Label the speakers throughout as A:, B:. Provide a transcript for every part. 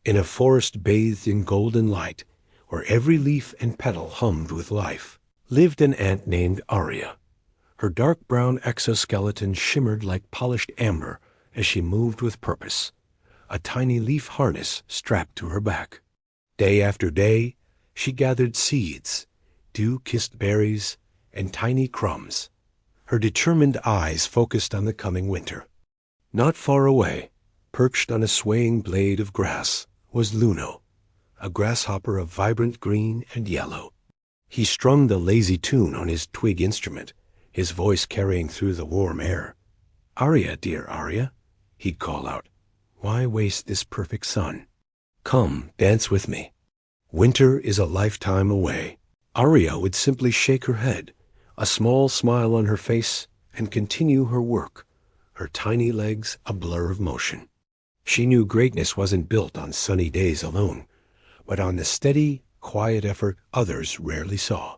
A: In a forest bathed in golden light, where every leaf and petal hummed with life, lived an ant named Aria. Her dark brown exoskeleton shimmered like polished amber as she moved with purpose, a tiny leaf harness strapped to her back. Day after day, she gathered seeds, dew-kissed berries, and tiny crumbs, her determined eyes focused on the coming winter. Not far away, perched on a swaying blade of grass, was Luno, a grasshopper of vibrant green and yellow. He strummed a lazy tune on his twig instrument, his voice carrying through the warm air. "Aria, dear Aria," he'd call out, "why waste this perfect sun? Come, dance with me. Winter is a lifetime away." Aria would simply shake her head, a small smile on her face, and continue her work, her tiny legs a blur of motion. She knew greatness wasn't built on sunny days alone, but on the steady, quiet effort others rarely saw.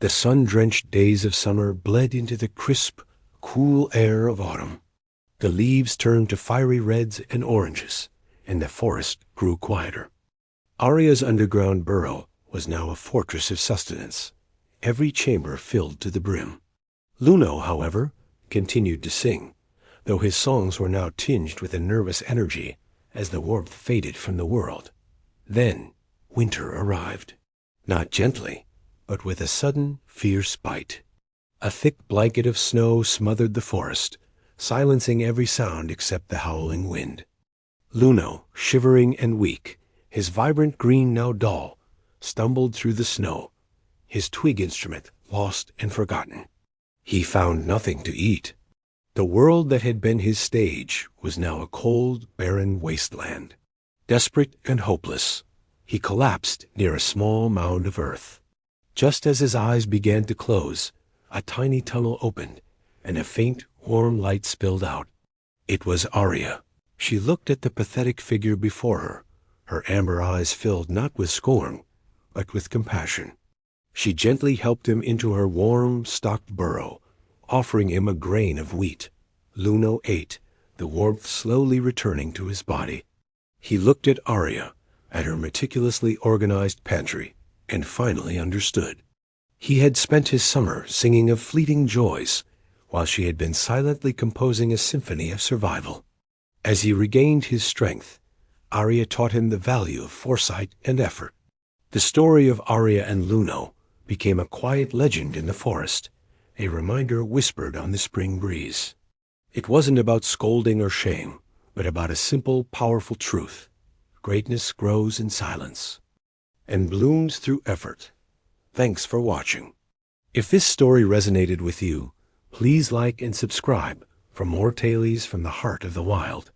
A: The sun-drenched days of summer bled into the crisp, cool air of autumn. The leaves turned to fiery reds and oranges, and the forest grew quieter. Aria's underground burrow was now a fortress of sustenance, every chamber filled to the brim. Luno, however, continued to sing, though his songs were now tinged with a nervous energy as the warmth faded from the world. Then winter arrived, not gently, but with a sudden, fierce bite. A thick blanket of snow smothered the forest, silencing every sound except the howling wind. Luno, shivering and weak, his vibrant green now dull, stumbled through the snow, his twig instrument lost and forgotten. He found nothing to eat. The world that had been his stage was now a cold, barren wasteland. Desperate and hopeless, he collapsed near a small mound of earth. Just as his eyes began to close, a tiny tunnel opened, and a faint, warm light spilled out. It was Aria. She looked at the pathetic figure before her, her amber eyes filled not with scorn, but with compassion. She gently helped him into her warm, stocked burrow, offering him a grain of wheat. Luno ate, the warmth slowly returning to his body. He looked at Aria, at her meticulously organized pantry, and finally understood. He had spent his summer singing of fleeting joys, while she had been silently composing a symphony of survival. As he regained his strength, Aria taught him the value of foresight and effort. The story of Aria and Luno became a quiet legend in the forest, a reminder whispered on the spring breeze. It wasn't about scolding or shame, but about a simple, powerful truth. Greatness grows in silence and blooms through effort. Thanks for watching. If this story resonated with you, please like and subscribe for more tales from the heart of the wild.